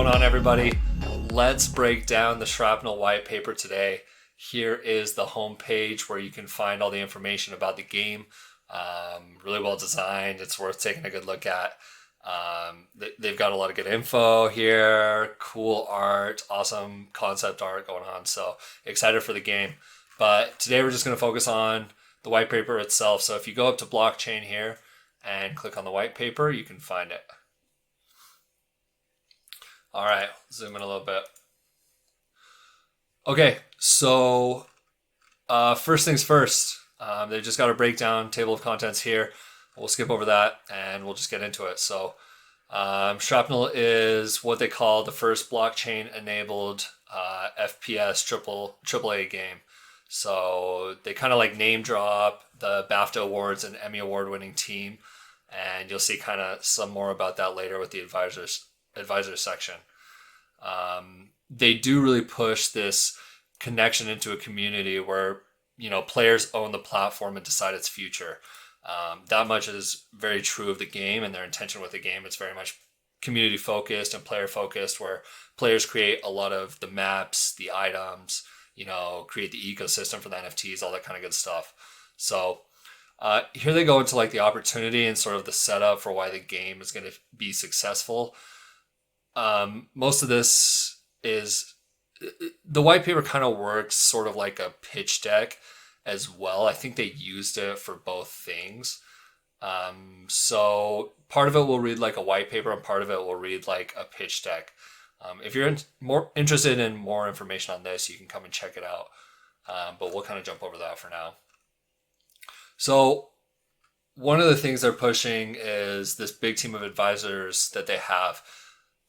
going on, everybody? Let's break down the Shrapnel white paper today. Here is the home page where you can find all the information about the game. Really well designed. It's worth taking a good look at. They've got a lot of good info here, cool art, awesome concept art going on. So excited for the game. But today we're just going to focus on the white paper itself. So if you go up to blockchain here and click on the white paper, you can find it. All right, zoom in a little bit. Okay, so first things first, they've just got a breakdown table of contents here. We'll skip over that and we'll just get into it. So Shrapnel is what they call the first blockchain-enabled FPS AAA game. So they kind of like name drop the BAFTA Awards and Emmy Award-winning team, and you'll see kind of some more about that later with the advisors section. They do really push this connection into a community where, you know, players own the platform and decide its future. That much is very true of the game and their intention with the game. It's very much community focused and player focused, where players create a lot of the maps, the items, you know, create the ecosystem for the NFTs, all that kind of good stuff. So here they go into like the opportunity and sort of the setup for why the game is going to be successful. Most of this is, the white paper kind of works sort of like a pitch deck as well. I think they used it for both things. So part of it will read like a white paper and part of it will read like a pitch deck. If you're more interested in more information on this, you can come and check it out. But we'll kind of jump over that for now. So one of the things they're pushing is this big team of advisors that they have.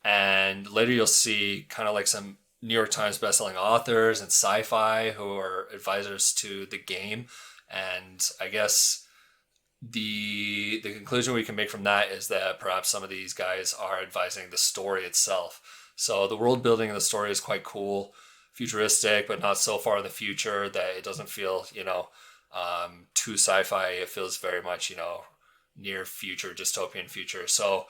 And later you'll see kind of like some New York Times bestselling authors and sci-fi who are advisors to the game. And I guess the conclusion we can make from that is that perhaps some of these guys are advising the story itself. So the world building of the story is quite cool, futuristic, but not so far in the future that it doesn't feel, you know, too sci-fi. It feels very much, you know, near future, dystopian future. So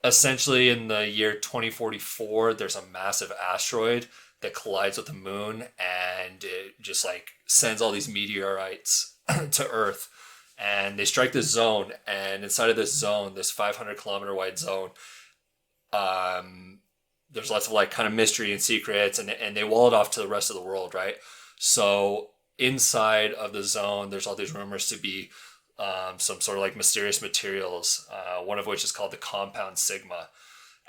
essentially in the year 2044, there's a massive asteroid that collides with the moon, and it just like sends all these meteorites to Earth. And they strike this zone, and inside of this zone, this 500 kilometer wide zone, there's lots of like kind of mystery and secrets, and they wall it off to the rest of the world, right? So inside of the zone, there's all these rumors to be some sort of like mysterious materials, one of which is called the compound sigma.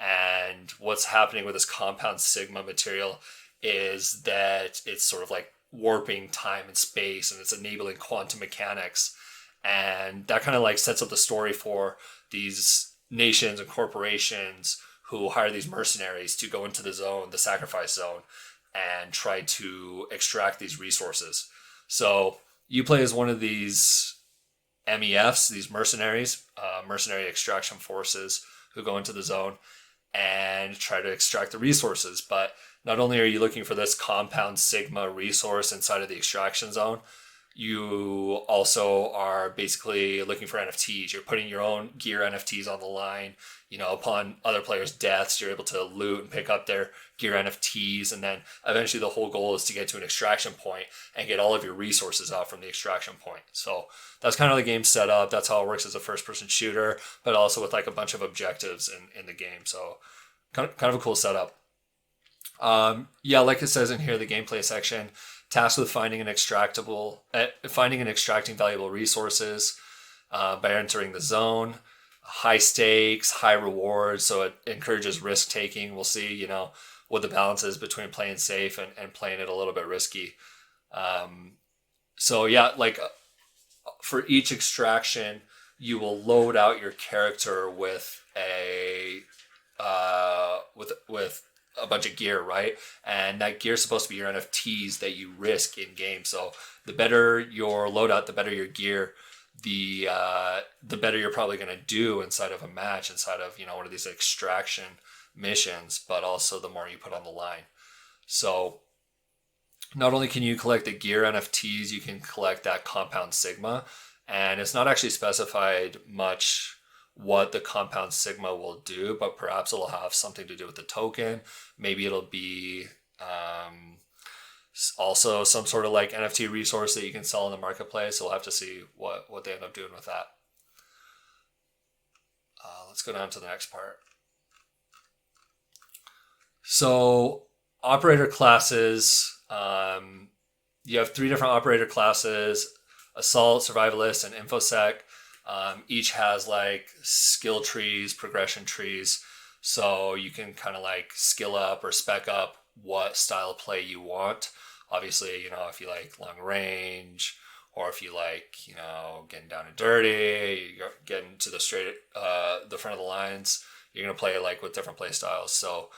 And what's happening with this compound sigma material is that it's sort of like warping time and space, and it's enabling quantum mechanics. And that kind of like sets up the story for these nations and corporations who hire these mercenaries to go into the zone, the sacrifice zone, and try to extract these resources. So you play as one of these MEFs, these mercenaries, mercenary extraction forces, who go into the zone and try to extract the resources. But not only are you looking for this compound sigma resource inside of the extraction zone, you also are basically looking for NFTs. You're putting your own gear NFTs on the line. You know, upon other players' deaths, you're able to loot and pick up their gear NFTs. And then eventually the whole goal is to get to an extraction point and get all of your resources out from the extraction point. So that's kind of the game set up. That's how it works as a first-person shooter, but also with like a bunch of objectives in the game. So kind of a cool setup. Yeah, like it says in here, the gameplay section, tasked with finding and extracting valuable resources by entering the zone. High stakes, high rewards, so it encourages risk taking. We'll see, you know, what the balance is between playing safe and playing it a little bit risky. So yeah, like for each extraction, you will load out your character with a bunch of gear, right? And that gear is supposed to be your NFTs that you risk in game. So the better your loadout, the better your gear, the better you're probably going to do inside of a match, inside of, you know, one of these extraction missions, but also the more you put on the line. So not only can you collect the gear NFTs, you can collect that compound sigma, and it's not actually specified much what the compound sigma will do, but perhaps it'll have something to do with the token. Maybe it'll be also some sort of like NFT resource that you can sell in the marketplace. So we'll have to see what they end up doing with that. Let's go down to the next part. So operator classes, you have 3 different operator classes: Assault, Survivalist, and InfoSec. Each has like skill trees, progression trees. So you can kind of like skill up or spec up what style of play you want. Obviously, you know, if you like long range, or if you like, you know, getting down and dirty, you're getting to the straight, the front of the lines, you're going to play like with different play styles. So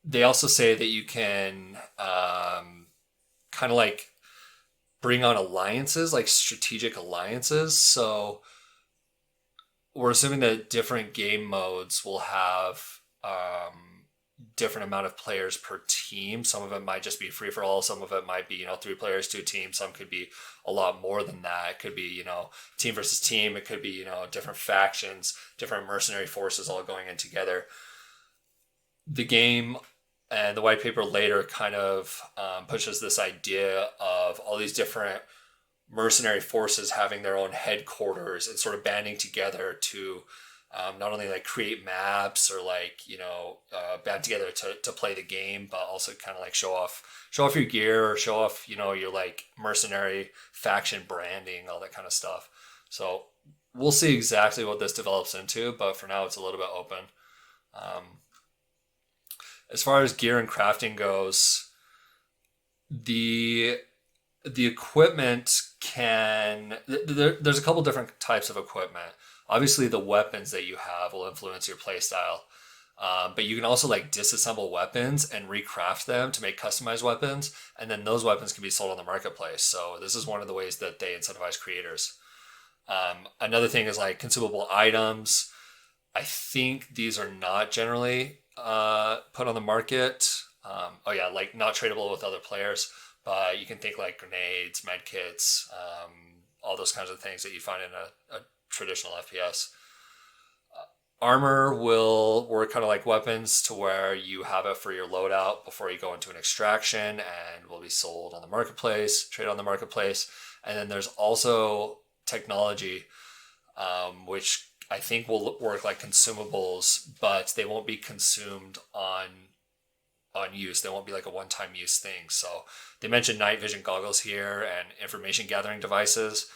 they also say that you can kind of like bring on alliances, like strategic alliances. So we're assuming that different game modes will have different amount of players per team. Some of it might just be free for all. Some of it might be, you know, 3 players, 2 teams. Some could be a lot more than that. It could be, you know, team versus team. It could be, you know, different factions, different mercenary forces all going in together. The game and the white paper later kind of pushes this idea of all these different mercenary forces having their own headquarters and sort of banding together to not only like create maps or like, you know, band together to play the game, but also kind of like show off your gear, or show off, you know, your like mercenary faction branding, all that kind of stuff. So we'll see exactly what this develops into, but for now it's a little bit open. As far as gear and crafting goes, the equipment there's a couple different types of equipment. Obviously, the weapons that you have will influence your playstyle, but you can also like disassemble weapons and recraft them to make customized weapons, and then those weapons can be sold on the marketplace. So this is one of the ways that they incentivize creators. Another thing is like consumable items. I think these are not generally put on the market. Like not tradable with other players, but you can think like grenades, med kits, all those kinds of things that you find in a traditional FPS. Armor will work kind of like weapons, to where you have it for your loadout before you go into an extraction, and will be sold on the marketplace, trade on the marketplace. And then there's also technology, which I think will work like consumables, but they won't be consumed on use. They won't be like a one-time use thing. So they mentioned night vision goggles here and information gathering devices.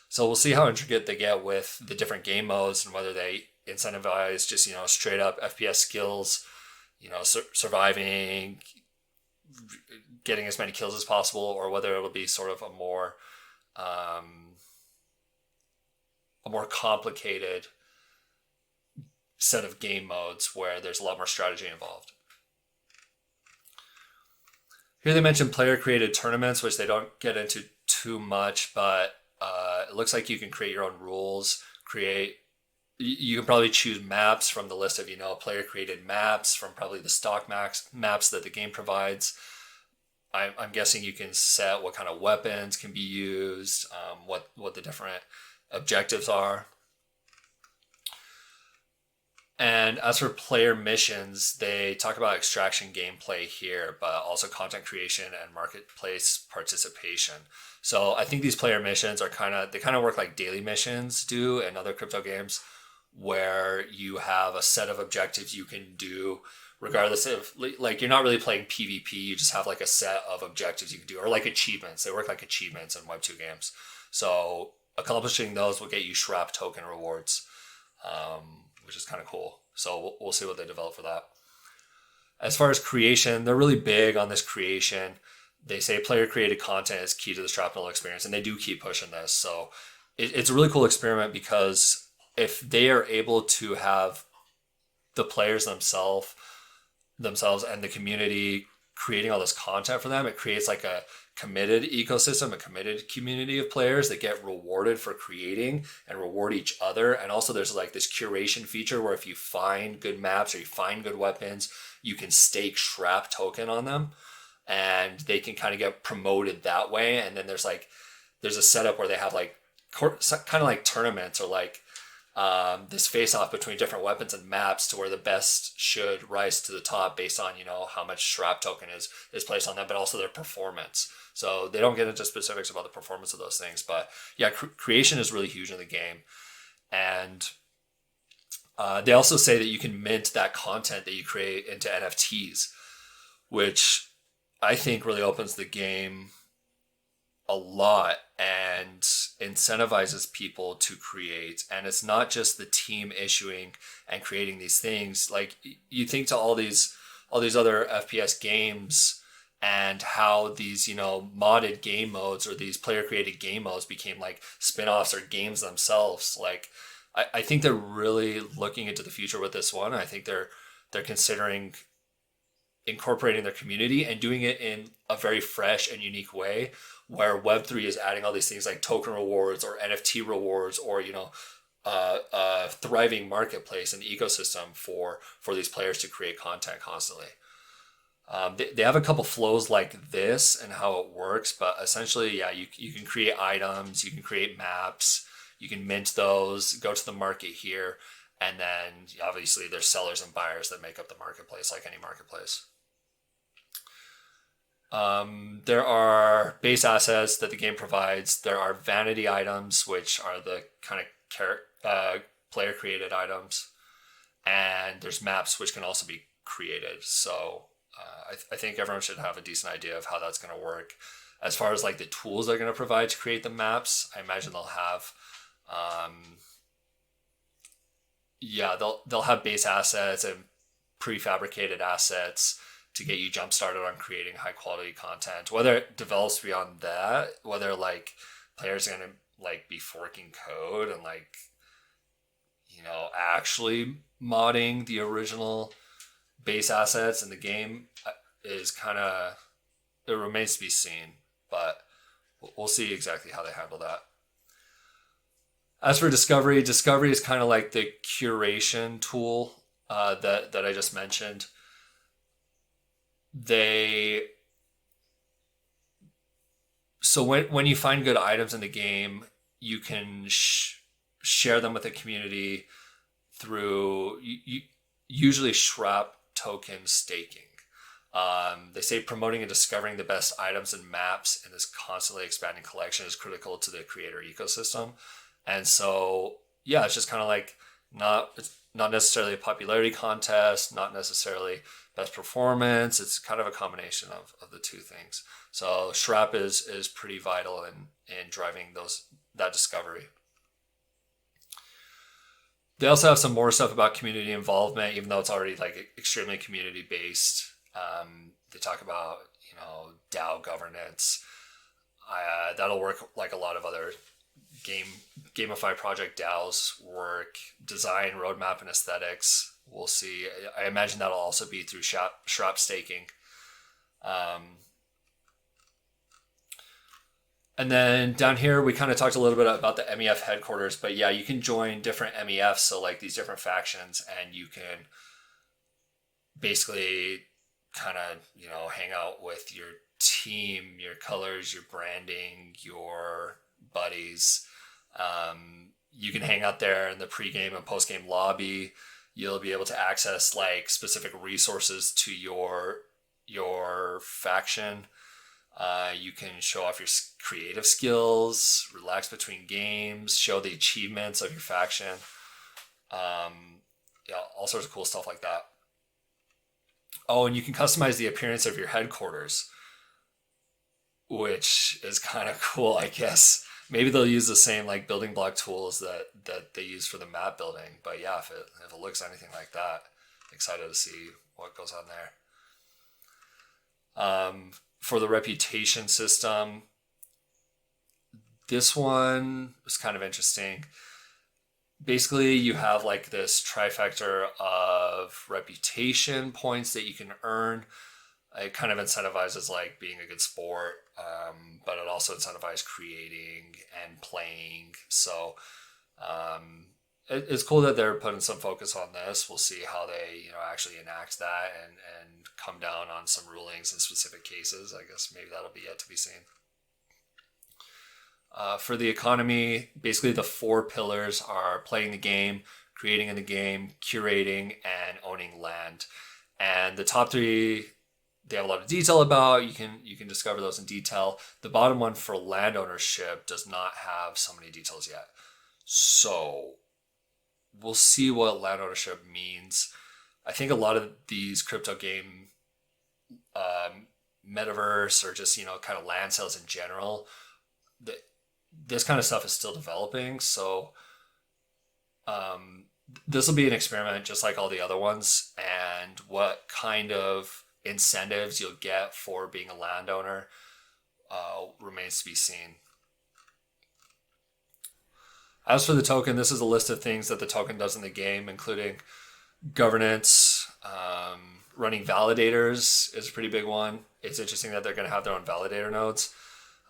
So we'll see how intricate they get with the different game modes, and whether they incentivize just, you know, straight up FPS skills, you know, surviving, getting as many kills as possible, or whether it'll be sort of a more complicated set of game modes where there's a lot more strategy involved. Here they mention player-created tournaments, which they don't get into too much, but it looks like you can create your own rules. You can probably choose maps from the list of, you know, player-created maps from probably the stock maps that the game provides. I'm guessing you can set what kind of weapons can be used, what the different objectives are. And as for player missions, they talk about extraction gameplay here, but also content creation and marketplace participation. So I think these player missions are kind of work like daily missions do in other crypto games, where you have a set of objectives you can do regardless of, like, you're not really playing PvP, you just have like a set of objectives you can do, or like achievements. They work like achievements in Web2 games. So accomplishing those will get you SHRAP token rewards, which is kind of cool. So we'll see what they develop for that. As far as creation, they're really big on this creation. They say player created content is key to the SHRAPNEL experience, and they do keep pushing this. So it's a really cool experiment, because if they are able to have the players themselves and the community creating all this content for them, it creates like a committed ecosystem, a committed community of players that get rewarded for creating and reward each other. And also there's like this curation feature where if you find good maps or you find good weapons, you can stake SHRAP token on them, and they can kind of get promoted that way. And then there's a setup where they have like kind of like tournaments, or like this face-off between different weapons and maps to where the best should rise to the top based on, how much SHRAP token is placed on them, but also their performance. So they don't get into specifics about the performance of those things, but yeah, creation is really huge in the game. And they also say that you can mint that content that you create into NFTs, which I think really opens the game a lot and incentivizes people to create. And it's not just the team issuing and creating these things. Like, you think to all these other FPS games and how these, modded game modes or these player created game modes became like spin-offs or games themselves. Like, I think they're really looking into the future with this one. I think they're considering incorporating their community and doing it in a very fresh and unique way, where Web3 is adding all these things like token rewards or NFT rewards, or a thriving marketplace and ecosystem for these players to create content constantly. They have a couple flows like this and how it works, but essentially, yeah, you can create items, you can create maps, you can mint those, go to the market here, and then obviously there's sellers and buyers that make up the marketplace, like any marketplace. There are base assets that the game provides. There are vanity items, which are the kind of player created items, and there's maps which can also be created. So I think everyone should have a decent idea of how that's going to work. As far as like the tools they're going to provide to create the maps, I imagine they'll have they'll have base assets and prefabricated assets to get you jump started on creating high quality content. Whether it develops beyond that, whether like players are gonna like be forking code and like, actually modding the original base assets in the game is it remains to be seen, but we'll see exactly how they handle that. As for discovery is kind of like the curation tool that I just mentioned. So when you find good items in the game, you can share them with the community through usually SHRAP token staking. They say promoting and discovering the best items and maps in this constantly expanding collection is critical to the creator ecosystem. And so, yeah, it's just kind of like it's not necessarily a popularity contest, not necessarily best performance. It's kind of a combination of the two things. So SHRAP is pretty vital in driving that discovery. They also have some more stuff about community involvement, even though it's already like extremely community based. They talk about DAO governance. That'll work like a lot of other gamify project DAOs work. Design, roadmap, and aesthetics. We'll see. I imagine that'll also be through SHRAP staking. And then down here, we kind of talked a little bit about the MEF headquarters, but yeah, you can join different MEFs, so like these different factions, and you can basically kind of, hang out with your team, your colors, your branding, your buddies. You can hang out there in the pregame and postgame lobby. You'll be able to access like specific resources to your faction. You can show off your creative skills, relax between games, show the achievements of your faction. All sorts of cool stuff like that. Oh, and you can customize the appearance of your headquarters, which is kind of cool, I guess. Maybe they'll use the same like building block tools that they use for the map building. But yeah, if it looks anything like that, excited to see what goes on there. For the reputation system, this one was kind of interesting. Basically, you have like this trifecta of reputation points that you can earn. It kind of incentivizes like being a good sport, but it also incentivizes creating and playing. So it's cool that they're putting some focus on this. We'll see how they actually enact that and come down on some rulings in specific cases. I guess maybe that'll be yet to be seen. For the economy, basically the four pillars are playing the game, creating in the game, curating, and owning land. And the top three, they have a lot of detail about. You can discover those in detail. The bottom one for land ownership does not have so many details yet. So we'll see what land ownership means. I think a lot of these crypto game metaverse or just, kind of land sales in general, this kind of stuff is still developing. So this will be an experiment just like all the other ones. And what kind of incentives you'll get for being a landowner remains to be seen. As for the token, this is a list of things that the token does in the game, including governance. Running validators is a pretty big one. It's interesting that they're going to have their own validator nodes.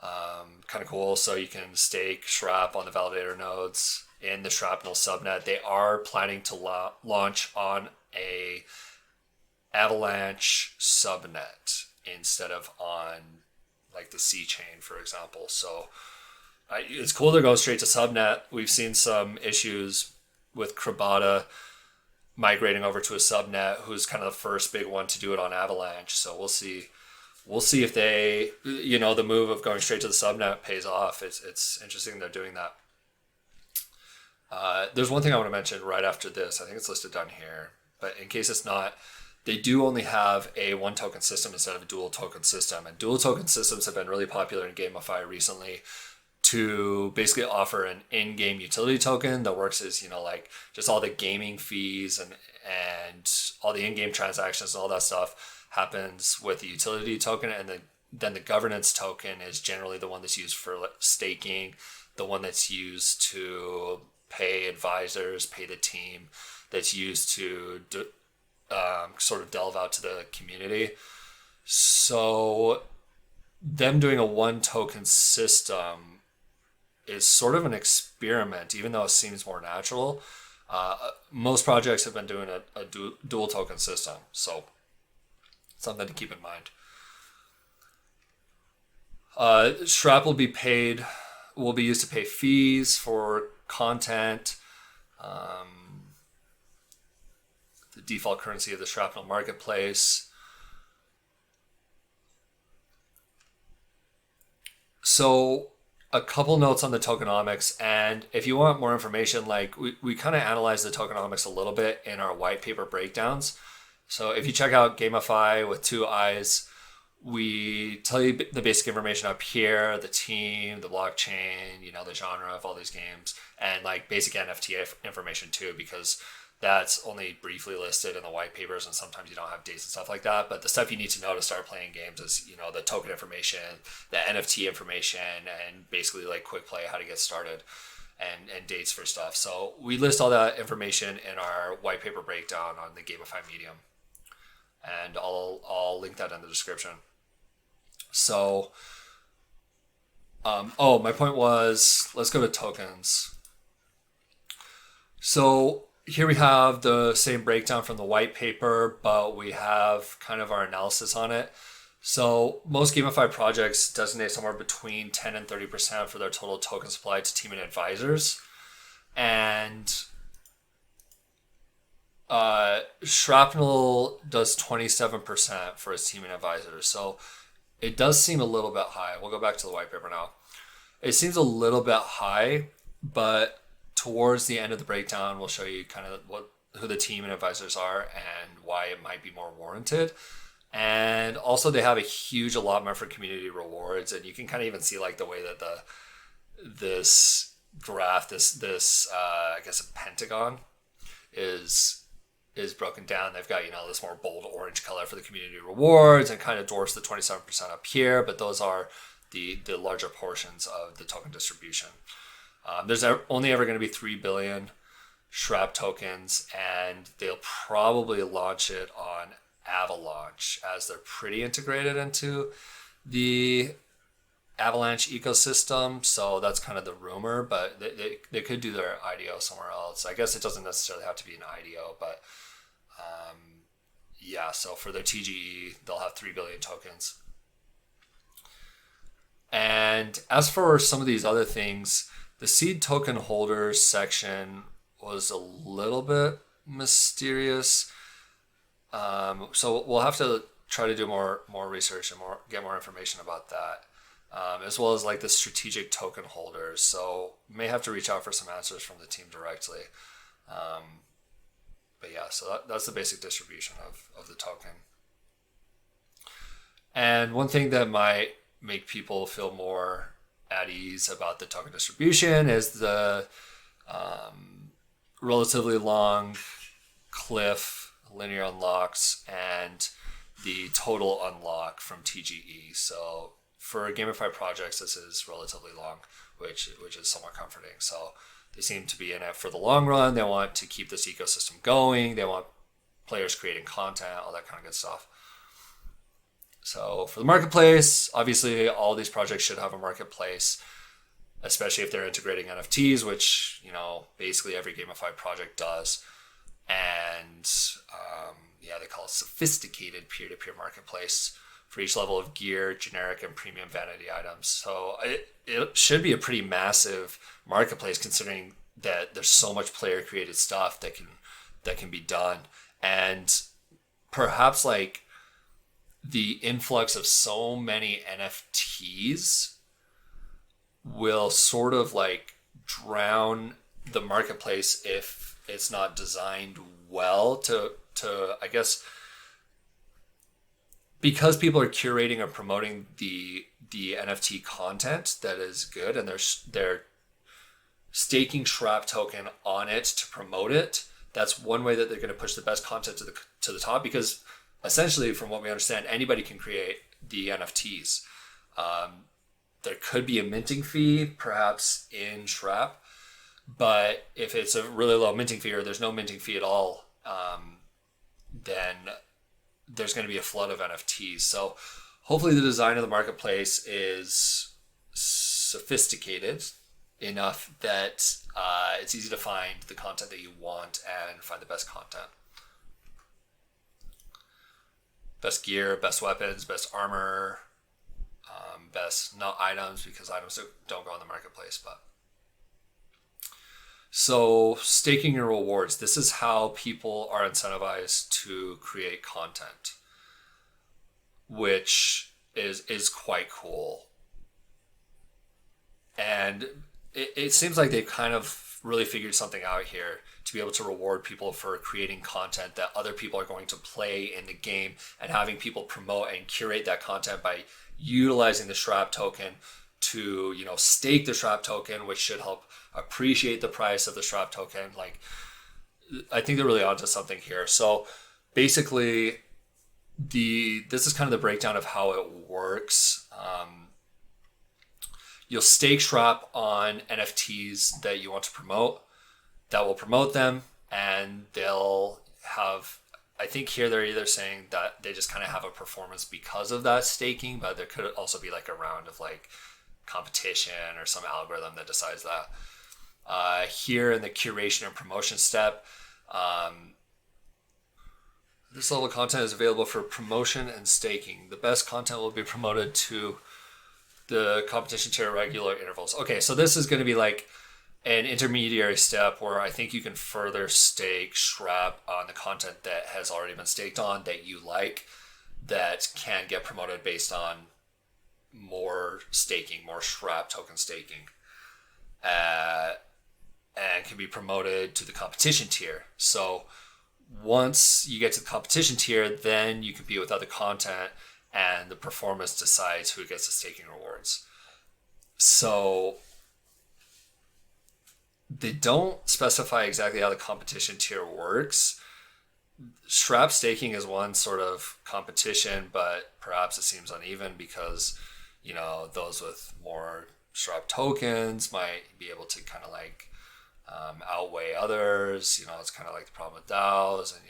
Kind of cool. So you can stake SHRAP on the validator nodes in the SHRAPNEL subnet. They are planning to launch on a Avalanche subnet instead of on like the C chain, for example. So it's cool to go straight to subnet. We've seen some issues with Krabata migrating over to a subnet, who's kind of the first big one to do it on Avalanche. So we'll see if they, the move of going straight to the subnet pays off. It's interesting they're doing that. There's one thing I want to mention right after this. I think it's listed down here, but in case it's not, they do only have a one token system instead of a dual token system. And dual token systems have been really popular in GameFi recently to basically offer an in-game utility token that works as, like just all the gaming fees and all the in-game transactions and all that stuff happens with the utility token. And then the governance token is generally the one that's used for staking, the one that's used to pay advisors, pay the team, that's used to sort of delve out to the community. So them doing a one token system is sort of an experiment, even though it seems more natural. Most projects have been doing a dual token system, so something to keep in mind. SHRAP will be used to pay fees for content. The default currency of the SHRAPNEL marketplace. So a couple notes on the tokenomics, and if you want more information, like we kind of analyze the tokenomics a little bit in our white paper breakdowns. So if you check out Gamify with 2 eyes, we tell you the basic information up here, the team, the blockchain, the genre of all these games, and like basic NFT information too, because that's only briefly listed in the white papers, and sometimes you don't have dates and stuff like that. But the stuff you need to know to start playing games is, the token information, the NFT information, and basically like quick play, how to get started, and dates for stuff. So we list all that information in our white paper breakdown on the Gamify Medium, and I'll link that in the description. So, my point was, let's go to tokens. So here we have the same breakdown from the white paper, but we have kind of our analysis on it. So most Gamify projects designate somewhere between 10 and 30% for their total token supply to team and advisors. And SHRAPNEL does 27% for its team and advisors. So it does seem a little bit high. We'll go back to the white paper now. It seems a little bit high, but towards the end of the breakdown, we'll show you kind of who the team and advisors are and why it might be more warranted. And also they have a huge allotment for community rewards, and you can kind of even see like the way that this graph, this I guess a pentagon is broken down. They've got, this more bold orange color for the community rewards and kind of dwarfs the 27% up here, but those are the larger portions of the token distribution. There's only ever going to be 3 billion SHRAP tokens, and they'll probably launch it on Avalanche, as they're pretty integrated into the Avalanche ecosystem. So that's kind of the rumor, but they could do their IDO somewhere else. I guess it doesn't necessarily have to be an IDO, but so for their TGE, they'll have 3 billion tokens. And as for some of these other things, the seed token holders section was a little bit mysterious. So we'll have to try to do more research and get more information about that, as well as like the strategic token holders. So may have to reach out for some answers from the team directly. But yeah, so that's the basic distribution of the token. And one thing that might make people feel more at ease about the token distribution is the relatively long cliff linear unlocks and the total unlock from TGE. So for gamified projects, this is relatively long, which is somewhat comforting. So they seem to be in it for the long run. They want to keep this ecosystem going. They want players creating content, all that kind of good stuff. So for the marketplace, obviously all these projects should have a marketplace, especially if they're integrating NFTs, which, basically every gamified project does. And they call it sophisticated peer-to-peer marketplace for each level of gear, generic and premium vanity items. So it should be a pretty massive marketplace, considering that there's so much player-created stuff that can be done. And perhaps like the influx of so many NFTs will sort of like drown the marketplace if it's not designed well to I guess, because people are curating or promoting the NFT content that is good, and they're staking SHRAP token on it to promote it. That's one way that they're going to push the best content to the top, because essentially, from what we understand, anybody can create the NFTs. There could be a minting fee, perhaps in SHRAP, but if it's a really low minting fee or there's no minting fee at all, then there's going to be a flood of NFTs. So hopefully the design of the marketplace is sophisticated enough that it's easy to find the content that you want and find the best content. Best gear, best weapons, best armor, best not items, because items don't go on the marketplace. But so staking your rewards, this is how people are incentivized to create content, which is quite cool. And it seems like they've kind of really figured something out here to be able to reward people for creating content that other people are going to play in the game, and having people promote and curate that content by utilizing the SHRAP token to, stake the SHRAP token, which should help appreciate the price of the SHRAP token. Like, I think they're really onto something here. So basically, this is kind of the breakdown of how it works. You'll stake SHRAP on NFTs that you want to promote. That will promote them, and they'll have, I think here they're either saying that they just kind of have a performance because of that staking, but there could also be like a round of like competition or some algorithm that decides that. Here in the curation and promotion step, this level of content is available for promotion and staking. The best content will be promoted to the competition tier at regular intervals. Okay, so this is going to be like an intermediary step where I think you can further stake SHRAP on the content that has already been staked on that you like, that can get promoted based on more staking, more SHRAP token staking, and can be promoted to the competition tier. So once you get to the competition tier, then you compete with other content, and the performance decides who gets the staking rewards. So they don't specify exactly how the competition tier works. SHRAP staking is one sort of competition, but perhaps it seems uneven because, those with more SHRAP tokens might be able to kind of like outweigh others. It's kind of like the problem with DAOs and,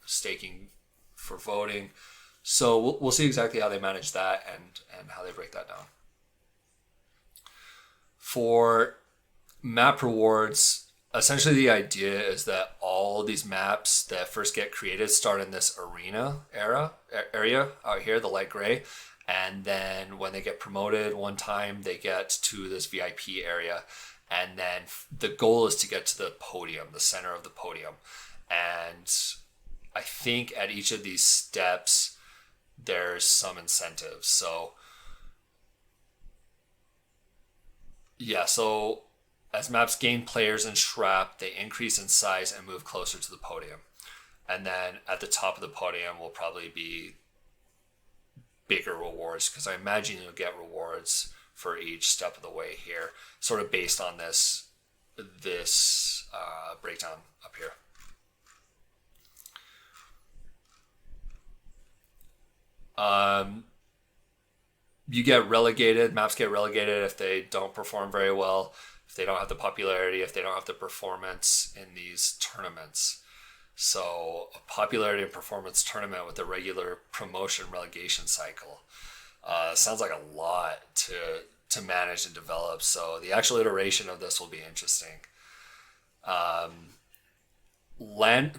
staking for voting. So we'll see exactly how they manage that and how they break that down. For map rewards, essentially the idea is that all these maps that first get created start in this area out here, the light gray, and then when they get promoted one time, they get to this VIP area, and then the goal is to get to the podium, the center of the podium. And I think at each of these steps there's some incentives. So yeah, so as maps gain players in SHRAP, they increase in size and move closer to the podium. And then at the top of the podium will probably be bigger rewards, because I imagine you'll get rewards for each step of the way here, sort of based on this breakdown up here. You get relegated. Maps get relegated if they don't perform very well, if they don't have the popularity, if they don't have the performance in these tournaments. So a popularity and performance tournament with a regular promotion relegation cycle sounds like a lot to manage and develop. So the actual iteration of this will be interesting.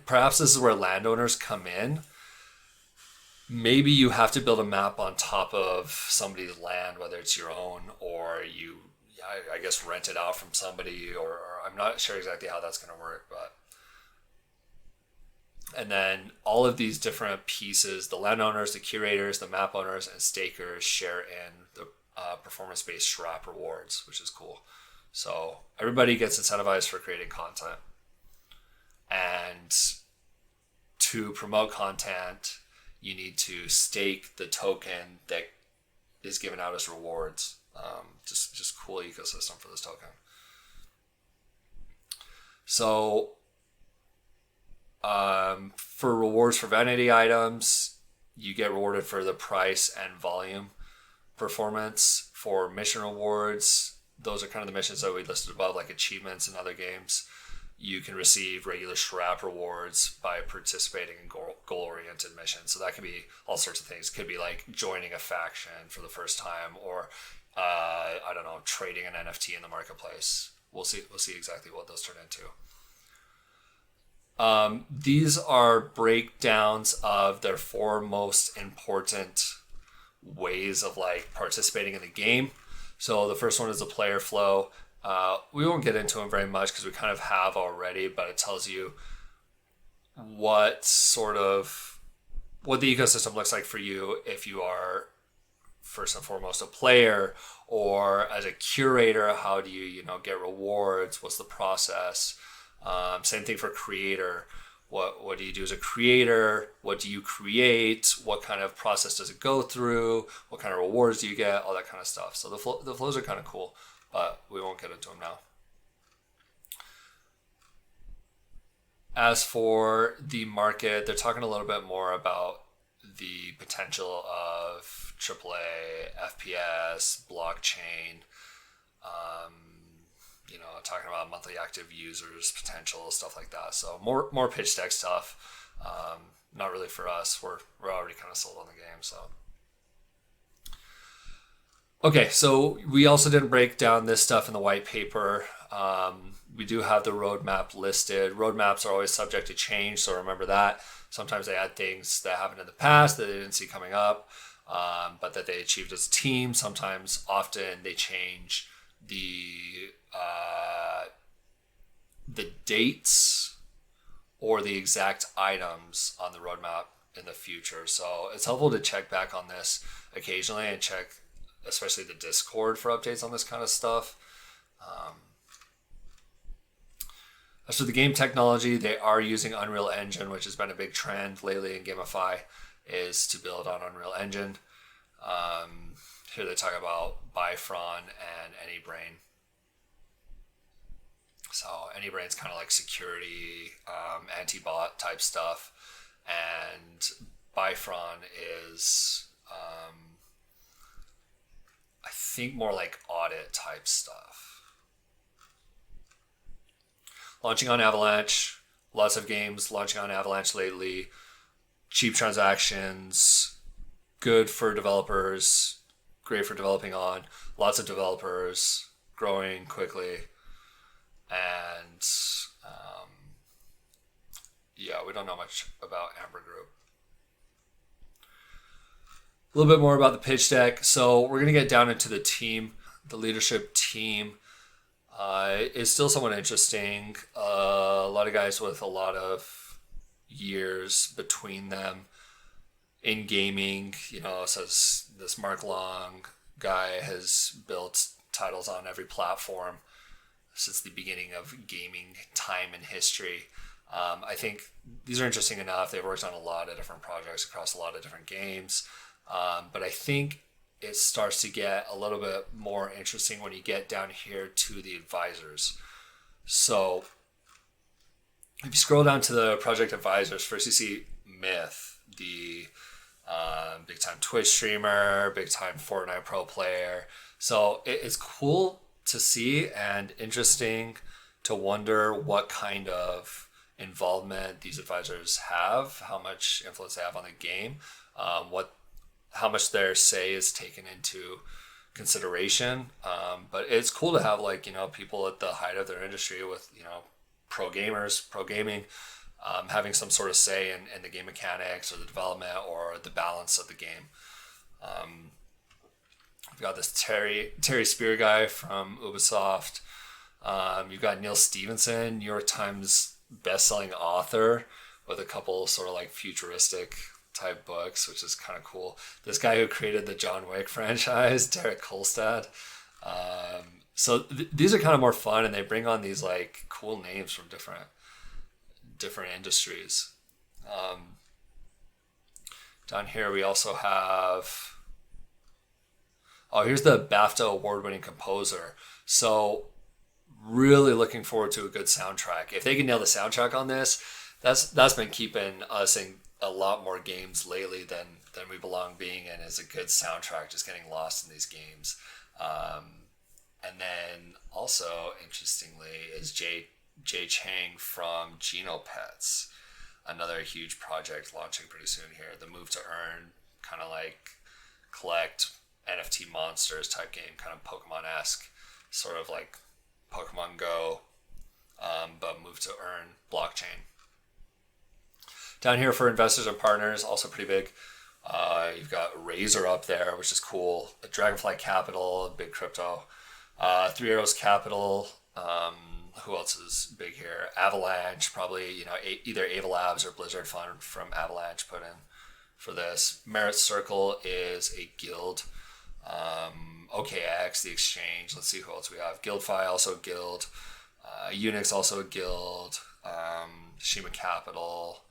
Perhaps this is where landowners come in. Maybe you have to build a map on top of somebody's land, whether it's your own or you, I guess, rent it out from somebody, or I'm not sure exactly how that's going to work, but. And then all of these different pieces, the landowners, the curators, the map owners, and stakers share in the performance-based SHRAP rewards, which is cool. So everybody gets incentivized for creating content. And to promote content, you need to stake the token that is given out as rewards. Just cool ecosystem for this token. So for rewards for vanity items, you get rewarded for the price and volume performance. For mission rewards, those are kind of the missions that we listed above, like achievements in other games. You can receive regular SHRAP rewards by participating in goal-oriented missions. So that could be all sorts of things. It could be like joining a faction for the first time, or I don't know, trading an NFT in the marketplace. We'll see exactly what those turn into. These are breakdowns of their 4 most important ways of like participating in the game. So the first one is the player flow. We won't get into them very much because we kind of have already, but it tells you what the ecosystem looks like for you if you are first and foremost a player, or as a curator, how do you get rewards? What's the process? Same thing for creator. What do you do as a creator? What do you create? What kind of process does it go through? What kind of rewards do you get? All that kind of stuff. So the flows are kind of cool, but we won't get into them now. As for the market, they're talking a little bit more about the potential of AAA FPS, blockchain, talking about monthly active users, potential, stuff like that. So more pitch deck stuff. Not really for us. We're already kind of sold on the game. So okay, so we also didn't break down this stuff in the white paper. We do have the roadmap listed. Roadmaps are always subject to change, so remember that. Sometimes they add things that happened in the past that they didn't see coming up, but that they achieved as a team. Often they change the dates or the exact items on the roadmap in the future. So it's helpful to check back on this occasionally and check especially the Discord for updates on this kind of stuff. As for the game technology, they are using Unreal Engine, which has been a big trend lately in GameFi, is to build on Unreal Engine. Here they talk about Bifron and AnyBrain. So AnyBrain's kind of like security, anti-bot type stuff, and Bifron is, I think, more like audit type stuff. Launching on Avalanche, lots of games launching on Avalanche lately. Cheap transactions, good for developers, great for developing on. Lots of developers, growing quickly. And yeah, we don't know much about Amber Group. A little bit more about the pitch deck. So we're going to get down into the team. The leadership team is still somewhat interesting. A lot of guys with a lot of years between them in gaming. Says this Mark Long guy has built titles on every platform since the beginning of gaming time and history. I think these are interesting enough. They've worked on a lot of different projects across a lot of different games. But I think it starts to get a little bit more interesting when you get down here to the advisors. So if you scroll down to the project advisors, first you see Myth, the big time Twitch streamer, big time Fortnite pro player. So it's cool to see and interesting to wonder what kind of involvement these advisors have, how much influence they have on the game, how much their say is taken into consideration. But it's cool to have people at the height of their industry with pro gamers, pro gaming, having some sort of say in the game mechanics or the development or the balance of the game. We've got this Terry Spear guy from Ubisoft. You've got Neil Stevenson, New York Times best-selling author with a couple sort of futuristic type books, which is kind of cool. This guy who created the John Wick franchise, Derek Kolstad. So these are kind of more fun, and they bring on these cool names from different industries. Down here we also have, here's the BAFTA award-winning composer. So really looking forward to a good soundtrack. If they can nail the soundtrack on this, that's been keeping us in a lot more games lately than we belong being in, is a good soundtrack, just getting lost in these games. And then also, interestingly, is Jay Chang from Genopets, another huge project launching pretty soon here. The Move to Earn, kind of collect NFT monsters type game, kind of Pokemon-esque, sort of like Pokemon Go, but Move to Earn blockchain. Down here for investors and partners, also pretty big. You've got Razor up there, which is cool. Dragonfly Capital, big crypto. Three Arrows Capital. Who else is big here? Avalanche, probably either Ava Labs or Blizzard Fund from Avalanche put in for this. Merit Circle is a guild. OKX, the exchange. Let's see who else we have. GuildFi, also a guild. Unix, also a guild. Shima Capital.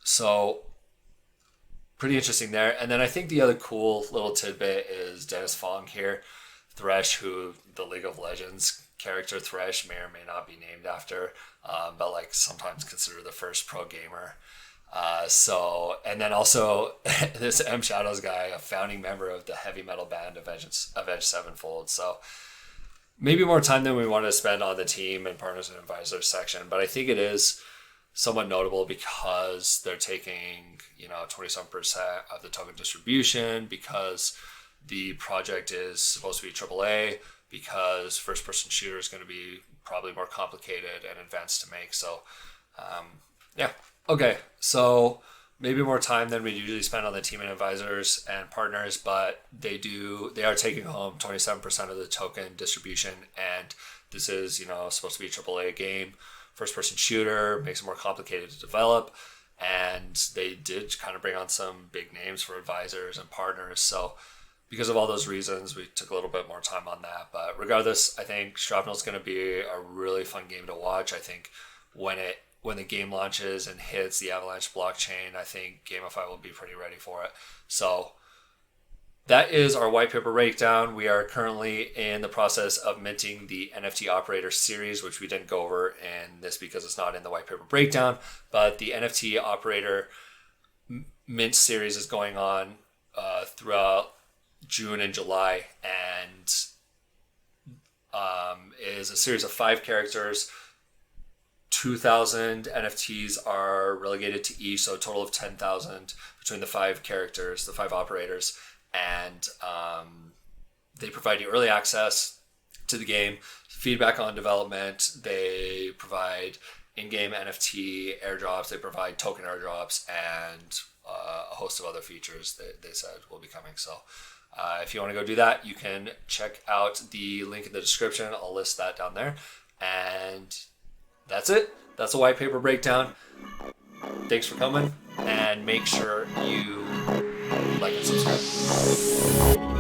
So pretty interesting there. And then I think the other cool little tidbit is Dennis Fong here. Thresh, who the League of Legends character Thresh may or may not be named after, but sometimes considered the first pro gamer. And then also this M Shadows guy, a founding member of the heavy metal band Avenged Sevenfold. So maybe more time than we wanted to spend on the team and partners and advisors section, but I think it is somewhat notable because they're taking 27% of the token distribution, because the project is supposed to be AAA, because first-person shooter is going to be probably more complicated and advanced to make. So, yeah. Okay, so maybe more time than we usually spend on the team and advisors and partners, but they are taking home 27% of the token distribution, and this is, supposed to be a AAA game. First-person shooter, makes it more complicated to develop, and they did kind of bring on some big names for advisors and partners. So because of all those reasons, we took a little bit more time on that. But regardless, I think Shrapnel is going to be a really fun game to watch. I think when the game launches and hits the Avalanche blockchain, I think GameFi will be pretty ready for it. So that is our white paper breakdown. We are currently in the process of minting the NFT operator series, which we didn't go over in this because it's not in the white paper breakdown. But the NFT operator mint series is going on throughout June and July, and is a series of 5 characters. 2,000 NFTs are relegated to each, so a total of 10,000 between the 5 characters, the 5 operators. And they provide you early access to the game, feedback on development. They provide in-game NFT airdrops. They provide token airdrops and a host of other features that they said will be coming. So if you want to go do that, you can check out the link in the description. I'll list that down there. And that's it. That's a white paper breakdown. Thanks for coming, and make sure you like and subscribe.